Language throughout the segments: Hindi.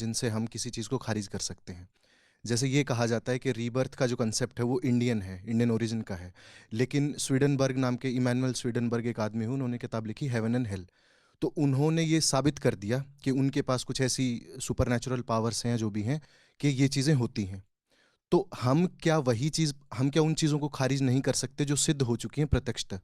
जिनसे हम किसी चीज़ को खारिज कर सकते हैं। जैसे ये कहा जाता है कि रीबर्थ का जो कंसेप्ट है वो इंडियन है, इंडियन ओरिजिन का है। लेकिन स्वीडनबर्ग नाम के इमैनुअल स्वीडनबर्ग एक आदमी हुए, उन्होंने किताब लिखी हेवन एंड हेल। तो उन्होंने ये साबित कर दिया कि उनके पास कुछ ऐसी सुपरनैचुरल पावर्स हैं जो भी हैं, कि ये चीज़ें होती हैं। तो हम क्या उन चीज़ों को खारिज नहीं कर सकते जो सिद्ध हो चुकी हैं प्रत्यक्षतः?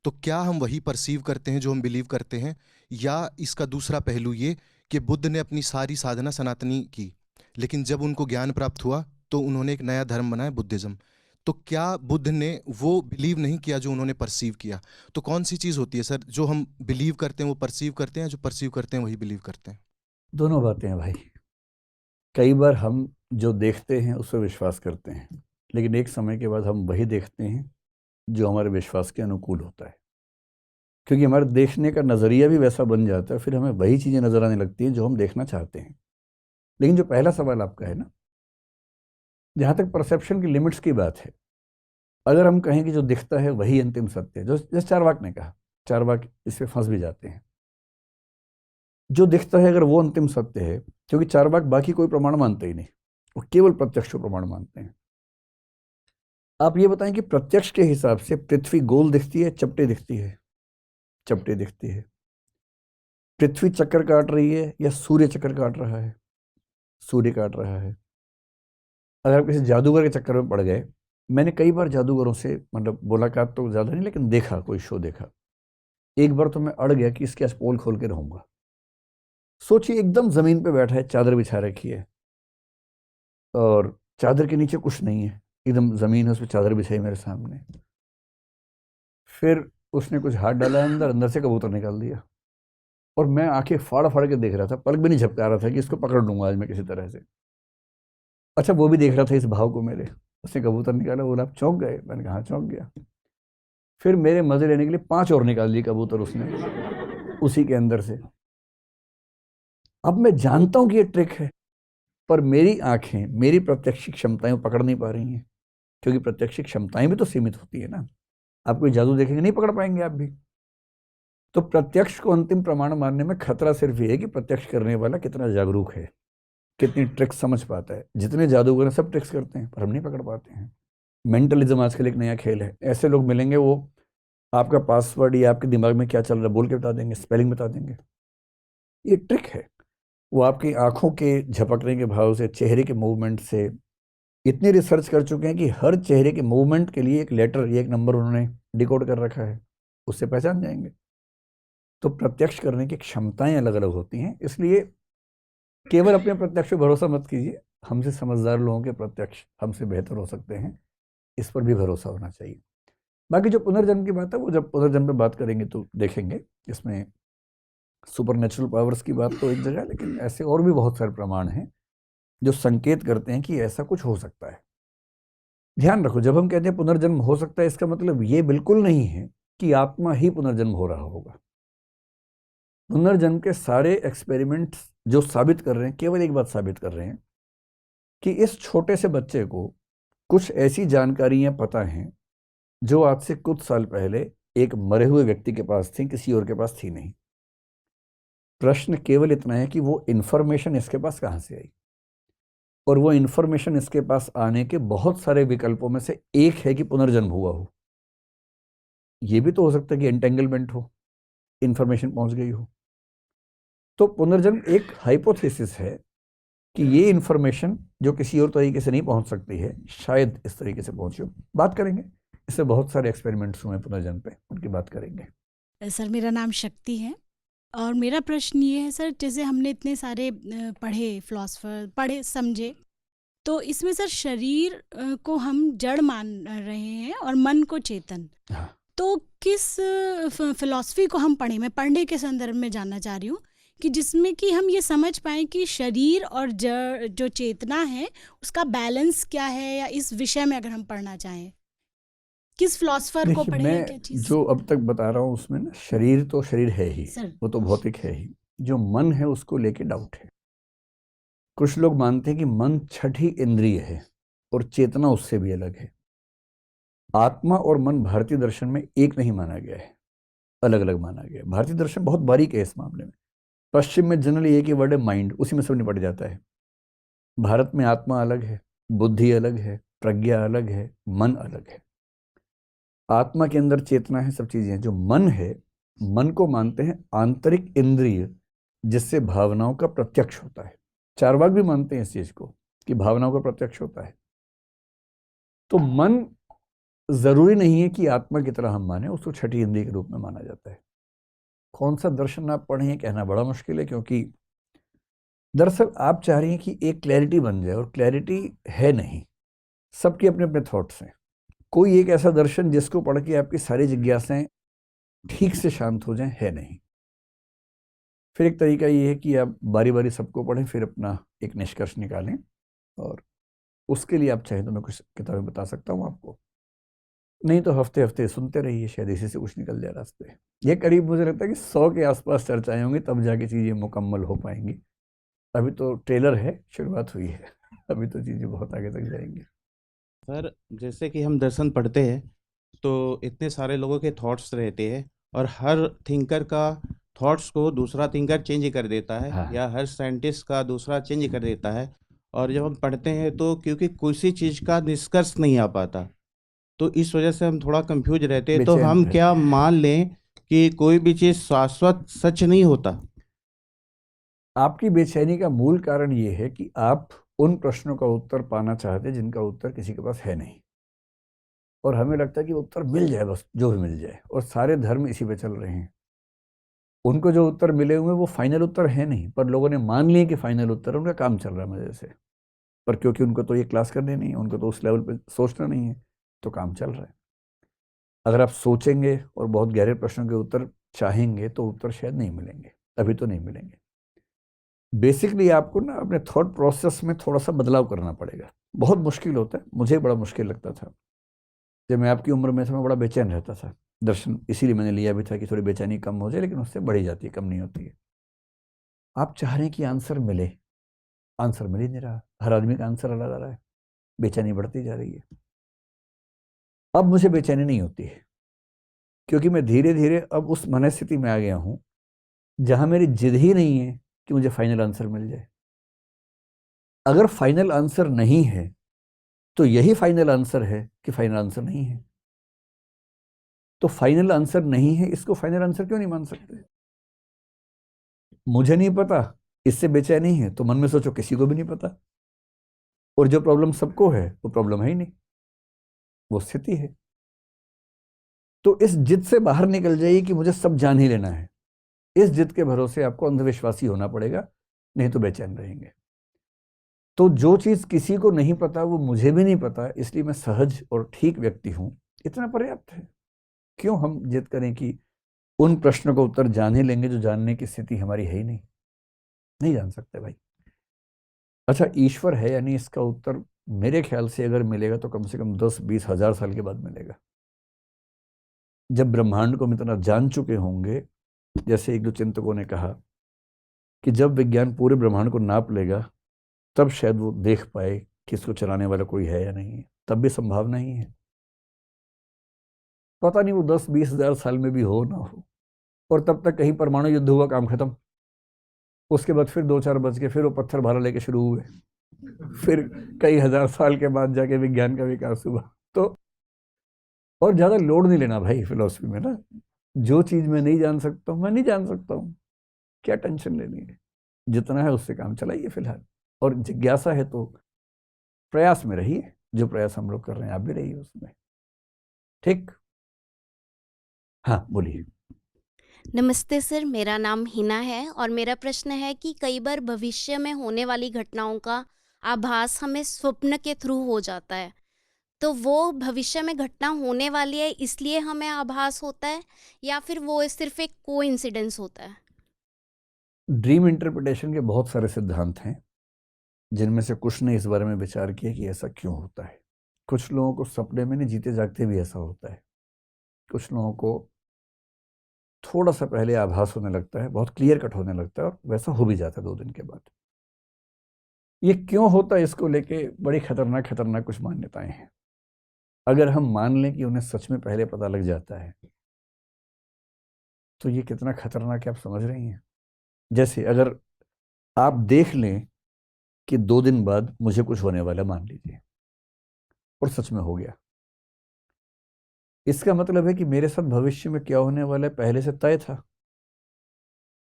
तो क्या हम वही परसीव करते हैं जो हम बिलीव करते हैं? या इसका दूसरा पहलू ये कि बुद्ध ने अपनी सारी साधना सनातनी की, लेकिन जब उनको ज्ञान प्राप्त हुआ तो उन्होंने एक नया धर्म बनाया, बुद्धिज्म। तो क्या बुद्ध ने वो बिलीव नहीं किया जो उन्होंने परसीव किया? तो कौन सी चीज़ होती है सर, जो हम बिलीव करते हैं वो परसीव करते हैं, जो परसीव करते हैं वही बिलीव करते हैं? दोनों बातें हैं भाई। कई बार हम जो देखते हैं उस पर विश्वास करते हैं, लेकिन एक समय के बाद हम वही देखते हैं जो हमारे विश्वास के अनुकूल होता है, क्योंकि हमारे देखने का नज़रिया भी वैसा बन जाता है, फिर हमें वही चीज़ें नज़र आने लगती हैं जो हम देखना चाहते हैं। लेकिन जो पहला सवाल आपका है ना, जहाँ तक परसेप्शन की लिमिट्स की बात है, अगर हम कहें कि जो दिखता है वही अंतिम सत्य है, जो जैसे चारवाक ने कहा, चारवाक इस पे फंस भी जाते हैं। जो दिखता है अगर वो अंतिम सत्य है, क्योंकि चारवाक बाकी कोई प्रमाण मानते ही नहीं, वो केवल प्रत्यक्ष को प्रमाण मानते हैं। आप ये बताएं कि प्रत्यक्ष के हिसाब से पृथ्वी गोल दिखती है, चपटे दिखती है? चपटे दिखती है। पृथ्वी चक्कर काट रही है या सूर्य चक्कर काट रहा है? सूर्य काट रहा है। अगर आप किसी जादूगर के चक्कर में पड़ गए, मैंने कई बार जादूगरों से मतलब मुलाकात तो ज़्यादा नहीं, लेकिन देखा, कोई शो देखा। एक बार तो मैं अड़ गया कि इसके आज पोल खोल के रहूंगा। सोचिए, एकदम ज़मीन पे बैठा है, चादर बिछा रखी है और चादर के नीचे कुछ नहीं है, एकदम ज़मीन है, उस पर चादर बिछाई मेरे सामने। फिर उसने कुछ हाथ डाला अंदर, अंदर से कबूतर निकाल दिया और मैं आंखें फाड़ फाड़ के देख रहा था, पलक भी नहीं झपका रहा था कि इसको पकड़ लूंगा आज मैं किसी तरह से। अच्छा, वो भी देख रहा था इस भाव को मेरे। उसने कबूतर निकाला, बोला आप चौंक गए? मैंने कहा हाँ, चौंक गया। फिर मेरे मजे लेने के लिए 5 और निकाल लिए कबूतर उसने उसी के अंदर से। अब मैं जानता हूं कि ये ट्रिक है, पर मेरी आंखें, मेरी प्रत्यक्ष क्षमताएं वो पकड़ नहीं पा रही हैं, क्योंकि प्रत्यक्ष क्षमताएं भी तो सीमित होती है ना। आप कोई जादू देखेंगे, नहीं पकड़ पाएंगे आप भी। तो प्रत्यक्ष को अंतिम प्रमाण मानने में खतरा सिर्फ ये है कि प्रत्यक्ष करने वाला कितना जागरूक है, कितनी ट्रिक्स समझ पाता है। जितने जादूगर हैं सब ट्रिक्स करते हैं, पर हम नहीं पकड़ पाते हैं। मेंटलिज्म आजकल एक नया खेल है। ऐसे लोग मिलेंगे, वो आपका पासवर्ड या आपके दिमाग में क्या चल रहा है बोल के बता देंगे, स्पेलिंग बता देंगे। ये ट्रिक है। वो आपकी आंखों के झपकने के भाव से, चेहरे के मूवमेंट से इतनी रिसर्च कर चुके हैं कि हर चेहरे के मूवमेंट के लिए एक लेटर या एक नंबर उन्होंने डिकोड कर रखा है, उससे पहचान जाएंगे। तो प्रत्यक्ष करने की क्षमताएं अलग अलग होती हैं, इसलिए केवल अपने प्रत्यक्ष पे भरोसा मत कीजिए। हमसे समझदार लोगों के प्रत्यक्ष हमसे बेहतर हो सकते हैं, इस पर भी भरोसा होना चाहिए। बाकी जो पुनर्जन्म की बात है, वो जब पुनर्जन्म पे बात करेंगे तो देखेंगे। इसमें सुपर नेचुरल पावर्स की बात तो एक जगह, लेकिन ऐसे और भी बहुत सारे प्रमाण हैं जो संकेत करते हैं कि ऐसा कुछ हो सकता है। ध्यान रखो, जब हम कहते हैं पुनर्जन्म हो सकता है, इसका मतलब ये बिल्कुल नहीं है कि आत्मा ही पुनर्जन्म हो रहा होगा। पुनर्जन्म के सारे एक्सपेरिमेंट्स जो साबित कर रहे हैं, केवल एक बात साबित कर रहे हैं कि इस छोटे से बच्चे को कुछ ऐसी जानकारियां पता हैं जो आज से कुछ साल पहले एक मरे हुए व्यक्ति के पास थी, किसी और के पास थी नहीं। प्रश्न केवल इतना है कि वो इंफॉर्मेशन इसके पास कहां से आई, और वो इंफॉर्मेशन इसके पास आने के बहुत सारे विकल्पों में से एक है कि पुनर्जन्म हुआ हो। ये भी तो हो सकता है कि एंटेंगलमेंट हो, इंफॉर्मेशन पहुंच गई हो। तो पुनर्जन्म एक हाइपोथेसिस है कि ये इंफॉर्मेशन जो किसी और तरीके से नहीं पहुंच सकती है, शायद इस तरीके से पहुंची हो। बात करेंगे, इससे बहुत सारे एक्सपेरिमेंट्स हुए हैं पुनर्जन्म पे, उनकी बात करेंगे। सर मेरा नाम शक्ति है और मेरा प्रश्न ये है सर, जैसे हमने इतने सारे पढ़े, फिलोसफर पढ़े, समझे, तो इसमें सर शरीर को हम जड़ मान रहे हैं और मन को चेतन। हाँ। तो किस फिलॉसफी को हम पढ़ें? मैं पढ़ने के संदर्भ में जानना चाह रही हूँ कि जिसमें कि हम ये समझ पाएँ कि शरीर और जड़ जो चेतना है उसका बैलेंस क्या है, या इस विषय में अगर हम पढ़ना चाहें किस फिलॉसफर को देखिए, पढ़ें या क्या मैं चीज़? जो अब तक बता रहा हूँ उसमें ना, शरीर तो शरीर है ही, सर वो तो भौतिक है ही। जो मन है उसको लेके डाउट है। कुछ लोग मानते हैं कि मन छठी इंद्रिय है और चेतना उससे भी अलग है। आत्मा और मन भारतीय दर्शन में एक नहीं माना गया है, अलग अलग माना गया है। भारतीय दर्शन बहुत बारीक है इस मामले में। पश्चिम में जनरली एक ही वर्ड है माइंड, उसी में सब निपट जाता है। भारत में आत्मा अलग है, बुद्धि अलग है, प्रज्ञा अलग है, मन अलग है। आत्मा के अंदर चेतना है, सब चीजें हैं। जो मन है, मन को मानते हैं आंतरिक इंद्रिय जिससे भावनाओं का प्रत्यक्ष होता है। चारवाक भी मानते हैं इस चीज को कि भावनाओं का प्रत्यक्ष होता है। तो मन जरूरी नहीं है कि आत्मा की तरह हम माने, उसको छठी इंद्रिय के रूप में माना जाता है। कौन सा दर्शन आप पढ़ें कहना बड़ा मुश्किल है, क्योंकि दरअसल आप चाह रही हैं कि एक क्लैरिटी बन जाए, और क्लैरिटी है नहीं। सबके अपने अपने थॉट्स हैं। कोई एक ऐसा दर्शन जिसको पढ़ के आपकी सारी जिज्ञासाएं ठीक से शांत हो जाएं, है नहीं। फिर एक तरीका ये है कि आप बारी बारी सबको पढ़ें, फिर अपना एक निष्कर्ष निकालें, और उसके लिए आप चाहें तो मैं कुछ किताबें बता सकता हूँ आपको, नहीं तो हफ्ते हफ्ते सुनते रहिए, शायद इसी से कुछ निकल जाए रास्ते। ये करीब मुझे लगता है कि 100 के आसपास चर्चाएं होंगी, तब जाके चीज़ें मुकम्मल हो पाएंगी। अभी तो ट्रेलर है, शुरुआत हुई है, अभी तो चीज़ें बहुत आगे तक जाएंगी। सर, जैसे कि हम दर्शन पढ़ते हैं तो इतने सारे लोगों के थॉट्स रहते हैं, और हर थिंकर का थॉट्स को दूसरा थिंकर चेंज कर देता है, हाँ। या हर साइंटिस्ट का दूसरा चेंज कर देता है। और जब हम पढ़ते हैं तो क्योंकि किसी चीज़ का निष्कर्ष नहीं आ पाता, तो इस वजह से हम थोड़ा कंफ्यूज रहते हैं। तो बेचैन हम रहते क्या हैं। मान लें कि कोई भी चीज़ शाश्वत सच नहीं होता? आपकी बेचैनी का मूल कारण ये है कि आप उन प्रश्नों का उत्तर पाना चाहते हैं जिनका उत्तर किसी के पास है नहीं, और हमें लगता है कि उत्तर मिल जाए, बस जो भी मिल जाए। और सारे धर्म इसी पे चल रहे हैं। उनको जो उत्तर मिले हुए वो फाइनल उत्तर है नहीं, पर लोगों ने मान लिए कि फाइनल उत्तर है, उनका काम चल रहा है मजे से। पर क्योंकि उनको तो ये क्लास करनी नहीं है, उनको तो उस लेवल पे सोचना नहीं है, तो काम चल रहा है। अगर आप सोचेंगे और बहुत गहरे प्रश्नों के उत्तर चाहेंगे तो उत्तर शायद नहीं मिलेंगे, अभी तो नहीं मिलेंगे। बेसिकली आपको ना अपने थॉट प्रोसेस में थोड़ा सा बदलाव करना पड़ेगा। बहुत मुश्किल होता है, मुझे बड़ा मुश्किल लगता था जब मैं आपकी उम्र में था। मैं बड़ा बेचैन रहता था। दर्शन इसीलिए मैंने लिया भी था कि थोड़ी बेचैनी कम हो जाए, लेकिन उससे बढ़ी जाती है, कम नहीं होती है। आप चाह रहे हैं कि आंसर मिले, आंसर मिल ही नहीं रहा। हर आदमी का आंसर अलग आ रहा है, बेचैनी बढ़ती जा रही है। अब मुझे बेचैनी नहीं होती है, क्योंकि मैं धीरे धीरे अब उस मनस्थिति में आ गया हूं जहां मेरी जिद ही नहीं है कि मुझे फाइनल आंसर मिल जाए। अगर फाइनल आंसर नहीं है तो यही फाइनल आंसर है कि फाइनल आंसर नहीं है। तो फाइनल आंसर नहीं है, इसको फाइनल आंसर क्यों नहीं मान सकते? मुझे नहीं पता, इससे बेचैनी है, तो मन में सोचो किसी को भी नहीं पता, और जो प्रॉब्लम सबको है वो प्रॉब्लम है ही नहीं, वो स्थिति है। तो इस जिद से बाहर निकल जाइए कि मुझे सब जान ही लेना है। इस जिद के भरोसे आपको अंधविश्वासी होना पड़ेगा, नहीं तो बेचैन रहेंगे। तो जो चीज किसी को नहीं पता वो मुझे भी नहीं पता, इसलिए मैं सहज और ठीक व्यक्ति हूं, इतना पर्याप्त है। क्यों हम जिद करें कि उन प्रश्नों का उत्तर जान ही लेंगे जो जानने की स्थिति हमारी है ही नहीं? नहीं जान सकते भाई। अच्छा, ईश्वर है यानी इसका उत्तर मेरे ख्याल से अगर मिलेगा तो कम से कम 10-20 हजार साल के बाद मिलेगा, जब ब्रह्मांड को हम इतना जान चुके होंगे। जैसे एक दो चिंतकों ने कहा कि जब विज्ञान पूरे ब्रह्मांड को नाप लेगा तब शायद वो देख पाए कि इसको चलाने वाला कोई है या नहीं है। तब भी संभावना ही है, पता नहीं वो 10-20 हजार साल में भी हो ना हो। और तब तक कहीं परमाणु युद्ध हुआ, काम खत्म। उसके बाद फिर 2-4 बज के फिर वो पत्थर भाला लेके शुरू हुए, फिर कई हजार साल के बाद जाके विज्ञान का विकास हुआ। तो और ज्यादा लोड नहीं लेना भाई फिलॉसफी में ना। जो चीज मैं नहीं जान सकता हूँ मैं नहीं जान सकता हूँ, क्या टेंशन लेनी है? जितना है उससे काम चलाइए फिलहाल। और जिज्ञासा है तो प्रयास में रहिए, जो प्रयास हम लोग कर रहे हैं आप भी रहिए उसमें। ठीक? हाँ बोलिए। नमस्ते सर, मेरा नाम हिना है और मेरा प्रश्न है कि कई बार भविष्य में होने वाली घटनाओं का आभास हमें स्वप्न के थ्रू हो जाता है, तो वो भविष्य में घटना होने वाली है इसलिए हमें आभास होता है, या फिर वो सिर्फ एक कोइंसिडेंस होता है? ड्रीम इंटरप्रिटेशन के बहुत सारे सिद्धांत हैं, जिनमें से कुछ ने इस बारे में विचार किया कि ऐसा क्यों होता है। कुछ लोगों को सपने में नहीं, जीते जागते भी ऐसा होता है। कुछ लोगों को थोड़ा सा पहले आभास होने लगता है, बहुत क्लियर कट होने लगता है, और वैसा हो भी जाता है 2 दिन के बाद। ये क्यों होता है, इसको लेके बड़ी खतरनाक खतरनाक कुछ मान्यताएं हैं। अगर हम मान लें कि उन्हें सच में पहले पता लग जाता है, तो ये कितना खतरनाक है आप समझ रही हैं? जैसे अगर आप देख लें कि 2 दिन बाद मुझे कुछ होने वाला, मान लीजिए, और सच में हो गया, इसका मतलब है कि मेरे साथ भविष्य में क्या होने वाला है पहले से तय था।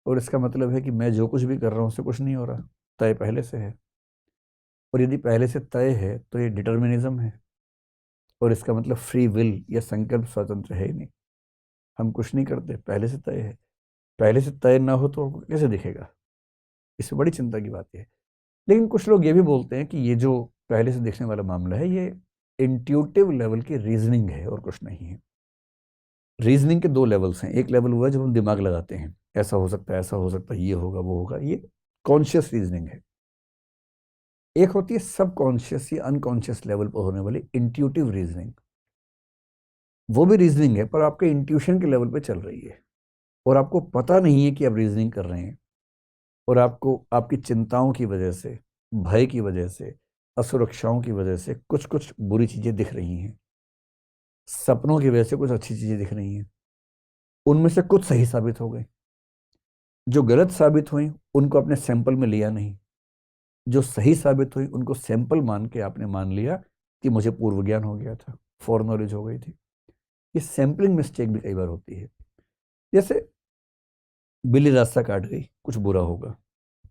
और इसका मतलब है कि मैं जो कुछ भी कर रहा हूं उससे कुछ नहीं हो रहा, तय पहले से है। और यदि पहले से तय है तो ये डिटर्मिनिज्म है, और इसका मतलब फ्री विल या संकल्प स्वतंत्र है ही नहीं। हम कुछ नहीं करते, पहले से तय है। पहले से तय ना हो तो कैसे दिखेगा? इससे बड़ी चिंता की बात है। लेकिन कुछ लोग ये भी बोलते हैं कि ये जो पहले से देखने वाला मामला है, ये इंट्यूटिव लेवल की रीजनिंग है और कुछ नहीं है। रीजनिंग के 2 लेवल्स हैं। एक लेवल हुआ जब हम दिमाग लगाते हैं, ऐसा हो सकता है, ऐसा हो सकता है, ये होगा, वो होगा, ये कॉन्शियस रीजनिंग है। एक होती है सब कॉन्शियस या अनकॉन्शियस लेवल पर होने वाली इंट्यूटिव रीजनिंग। वो भी रीजनिंग है, पर आपके इंट्यूशन के लेवल पे चल रही है, और आपको पता नहीं है कि आप रीजनिंग कर रहे हैं, और आपको आपकी चिंताओं की वजह से, भय की वजह से, असुरक्षाओं की वजह से कुछ कुछ बुरी चीजें दिख रही हैं, सपनों की वजह से कुछ अच्छी चीजें दिख रही हैं। उनमें से कुछ सही साबित हो गई, जो गलत साबित हुई उनको आपने सैंपल में लिया नहीं, जो सही साबित हुई उनको सैंपल मान के आपने मान लिया कि मुझे पूर्व ज्ञान हो गया था, फॉर नॉलेज हो गई थी। ये सैंपलिंग मिस्टेक भी कई बार होती है। जैसे बिल्ली रास्ता काट गई, कुछ बुरा होगा,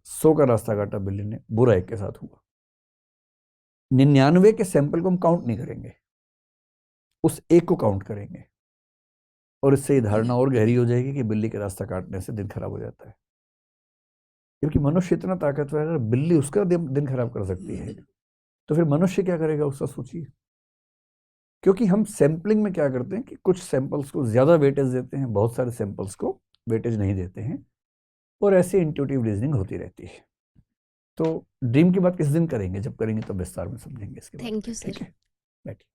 100 का रास्ता काटा बिल्ली ने, बुरा एक के साथ हुआ। 99 के सैंपल को हम काउंट नहीं करेंगे, उस एक को काउंट करेंगे, और इससे ये धारणा और गहरी हो जाएगी कि बिल्ली के रास्ता काटने से दिन खराब हो जाता है। क्योंकि मनुष्य इतना ताकतवर है, अगर बिल्ली उसका दिन खराब कर सकती है तो फिर मनुष्य क्या करेगा उसका सोचिए। क्योंकि हम सैंपलिंग में क्या करते हैं कि कुछ सैंपल्स को ज्यादा वेटेज देते हैं, बहुत सारे सैंपल्स को वेटेज नहीं देते हैं, और ऐसे इंट्यूटिव रीजनिंग होती रहती है। तो ड्रीम की बात किस दिन करेंगे, जब करेंगे तो विस्तार में समझेंगे इसके बारे में। थैंक यू ठीक सर। है, बैठिए।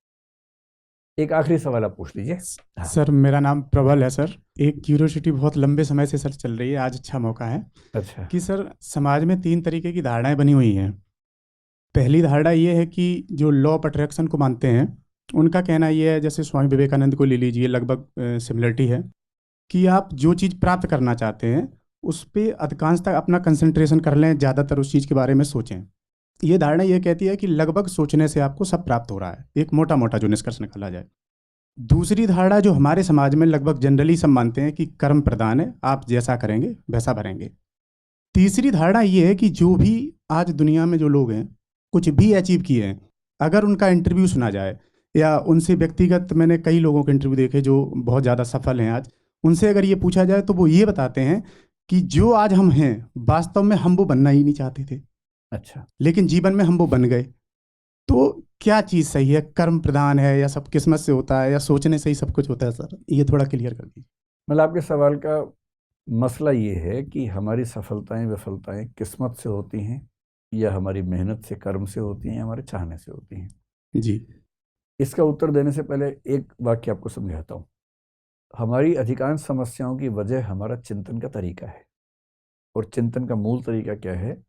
एक आखिरी सवाल आप पूछ लीजिए। हाँ। सर मेरा नाम प्रबल है सर। एक क्यूरियोसिटी बहुत लंबे समय से सर चल रही है, आज अच्छा मौका है अच्छा। कि सर समाज में 3 तरीके की धारणाएं बनी हुई हैं। पहली धारणा ये है कि जो लॉ ऑफ अट्रैक्शन को मानते हैं, उनका कहना ये है, जैसे स्वामी विवेकानंद को ले लीजिए, लगभग सिमिलरिटी है, कि आप जो चीज़ प्राप्त करना चाहते हैं उस पर अधिकांशतः अपना कंसंट्रेशन कर लें, ज़्यादातर उस चीज़ के बारे में सोचें। ये धारणा ये कहती है कि लगभग सोचने से आपको सब प्राप्त हो रहा है, एक मोटा मोटा जो निष्कर्ष निकाला जाए। दूसरी धारणा जो हमारे समाज में लगभग जनरली सब मानते हैं कि कर्म प्रधान है, आप जैसा करेंगे वैसा भरेंगे। तीसरी धारणा ये है कि जो भी आज दुनिया में जो लोग हैं, कुछ भी अचीव किए हैं, अगर उनका इंटरव्यू सुना जाए या उनसे व्यक्तिगत, मैंने कई लोगों के इंटरव्यू देखे जो बहुत ज़्यादा सफल हैं आज, उनसे अगर ये पूछा जाए तो वो ये बताते हैं कि जो आज हम हैं वास्तव में हम वो बनना ही नहीं चाहते थे, अच्छा, लेकिन जीवन में हम वो बन गए। तो क्या चीज़ सही है, कर्म प्रधान है या सब किस्मत से होता है या सोचने से ही सब कुछ होता है? सर ये थोड़ा क्लियर कर दीजिए। मतलब आपके सवाल का मसला ये है कि हमारी सफलताएं विफलताएं किस्मत से होती हैं, या हमारी मेहनत से, कर्म से होती हैं, या हमारे चाहने से होती हैं। जी। इसका उत्तर देने से पहले एक वाक्य आपको समझाता हूँ। हमारी अधिकांश समस्याओं की वजह हमारा चिंतन का तरीका है, और चिंतन का मूल तरीका क्या है?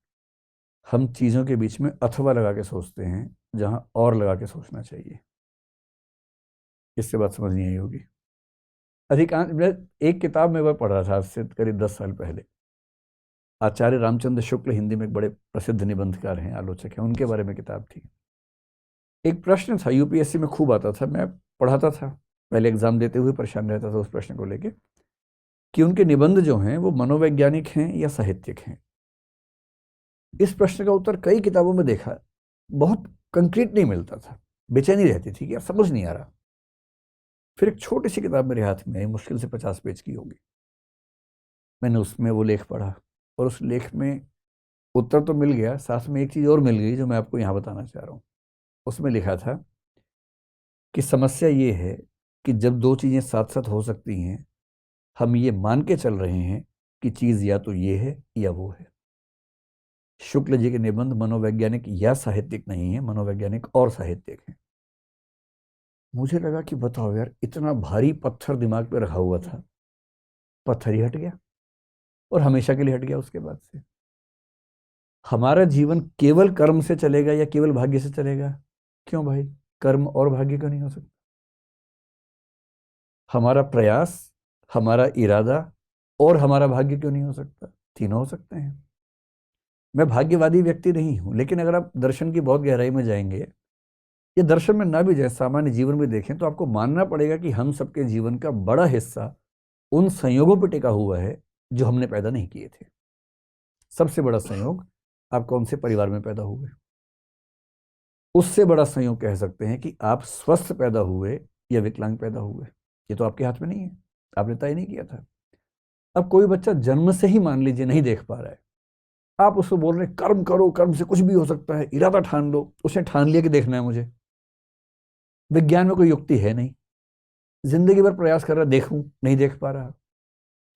हम चीज़ों के बीच में अथवा लगा के सोचते हैं जहां और लगा के सोचना चाहिए। इससे बात समझ नहीं आई होगी। अधिकांश, मैं एक किताब में वह पढ़ रहा था आज से करीब 10 साल पहले, आचार्य रामचंद्र शुक्ल, हिंदी में एक बड़े प्रसिद्ध निबंधकार हैं, आलोचक हैं, उनके बारे में किताब थी। एक प्रश्न था, यूपीएससी में खूब आता था, मैं पढ़ाता था, पहले एग्जाम देते हुए परेशान रहता था उस प्रश्न को लेके, कि उनके निबंध जो हैं वो मनोवैज्ञानिक हैं या साहित्यिक हैं। इस प्रश्न का उत्तर कई किताबों में देखा, बहुत कंक्रीट नहीं मिलता था, बेचैनी रहती थी कि यार समझ नहीं आ रहा। फिर एक छोटी सी किताब मेरे हाथ में आई, मुश्किल से 50 पेज की होगी। मैंने उसमें वो लेख पढ़ा, और उस लेख में उत्तर तो मिल गया, साथ में एक चीज़ और मिल गई जो मैं आपको यहाँ बताना चाह रहा हूँ। उसमें लिखा था कि समस्या ये है कि जब 2 चीज़ें साथ साथ हो सकती हैं, हम ये मान के चल रहे हैं कि चीज़ या तो ये है या वो है। शुक्ल जी के निबंध मनोवैज्ञानिक या साहित्यिक नहीं है, मनोवैज्ञानिक और साहित्यिक है। मुझे लगा कि बताओ यार, इतना भारी पत्थर दिमाग पे रखा हुआ था, पत्थर ही हट गया, और हमेशा के लिए हट गया उसके बाद से। हमारा जीवन केवल कर्म से चलेगा या केवल भाग्य से चलेगा? क्यों भाई, कर्म और भाग्य क्यों नहीं हो सकता? हमारा प्रयास, हमारा इरादा और हमारा भाग्य क्यों नहीं हो सकता? तीनों हो सकते हैं। मैं भाग्यवादी व्यक्ति नहीं हूं, लेकिन अगर आप दर्शन की बहुत गहराई में जाएंगे, ये दर्शन में ना भी जाए, सामान्य जीवन में देखें, तो आपको मानना पड़ेगा कि हम सबके जीवन का बड़ा हिस्सा उन संयोगों पर टिका हुआ है जो हमने पैदा नहीं किए थे। सबसे बड़ा संयोग, आप कौन से परिवार में पैदा हुए। उससे बड़ा संयोग कह सकते हैं कि आप स्वस्थ पैदा हुए या विकलांग पैदा हुए। ये तो आपके हाथ में नहीं है, आपने तय नहीं किया था। अब कोई बच्चा जन्म से ही मान लीजिए नहीं देख पा रहा है, आप उसको बोल रहे हैं कर्म करो, कर्म से कुछ भी हो सकता है, इरादा ठान लो। उसने ठान लिया कि देखना है मुझे। विज्ञान में कोई युक्ति है नहीं, जिंदगी भर प्रयास कर रहा, देखूं, नहीं देख पा रहा,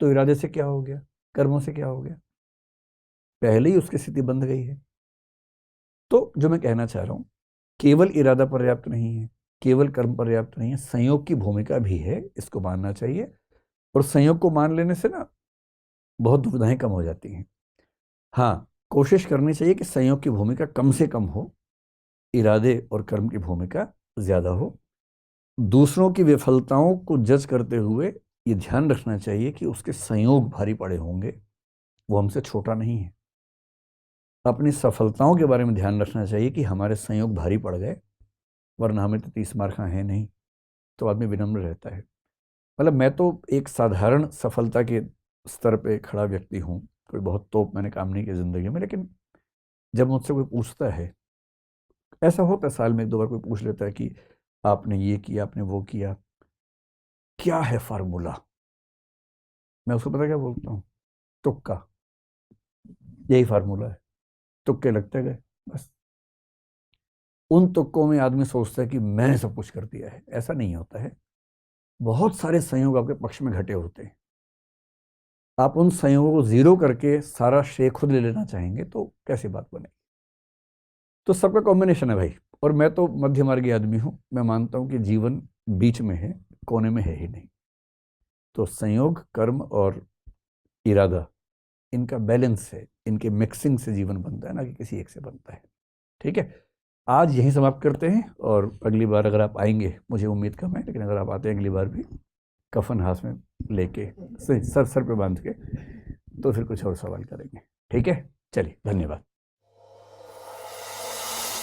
तो इरादे से क्या हो गया, कर्मों से क्या हो गया, पहले ही उसकी स्थिति बंध गई है। तो जो मैं कहना चाह रहा हूं, केवल इरादा पर्याप्त नहीं है, केवल कर्म पर्याप्त नहीं है, संयोग की भूमिका भी है, इसको मानना चाहिए। और संयोग को मान लेने से ना बहुत दुविधाएं कम हो जाती हैं। हाँ, कोशिश करनी चाहिए कि संयोग की भूमिका कम से कम हो, इरादे और कर्म की भूमिका ज्यादा हो। दूसरों की विफलताओं को जज करते हुए ये ध्यान रखना चाहिए कि उसके संयोग भारी पड़े होंगे, वो हमसे छोटा नहीं है। अपनी सफलताओं के बारे में ध्यान रखना चाहिए कि हमारे संयोग भारी पड़ गए, वरना हमें तो 30 मार्का है नहीं। तो आदमी विनम्र रहता है। मतलब मैं तो एक साधारण सफलता के स्तर पे खड़ा व्यक्ति हूँ, कोई बहुत तोप मैंने काम नहीं किया ज़िंदगी में, लेकिन जब मुझसे कोई पूछता है, ऐसा होता है साल में 1-2 बार कोई पूछ लेता है कि आपने ये किया, आपने वो किया, क्या है फार्मूला, मैं उसको पता क्या बोलता हूँ, तुक्का, यही फार्मूला है, तुक्के लगते गए बस। उन तुक्कों में आदमी सोचता है कि मैंने सब कुछ कर दिया है, ऐसा नहीं होता है। बहुत सारे संयोग आपके पक्ष में घटे होते हैं। आप उन संयोगों को जीरो करके सारा श्रेय खुद ले लेना चाहेंगे तो कैसी बात बनेगी। तो सबका कॉम्बिनेशन है भाई, और मैं तो मध्य मार्गी आदमी हूं। मैं मानता हूं कि जीवन बीच में है, कोने में है ही नहीं। तो संयोग, कर्म और इरादा, इनका बैलेंस है, इनके मिक्सिंग से जीवन बनता है, ना कि किसी एक से बनता है। ठीक है, आज यहीं समाप्त करते हैं, और अगली बार अगर आप आएंगे, मुझे उम्मीद कम है, लेकिन अगर आप आते हैं अगली बार भी कफन हाथ में लेके, सर पे बांध के, तो फिर कुछ और सवाल करेंगे। ठीक है, चलिए, धन्यवाद।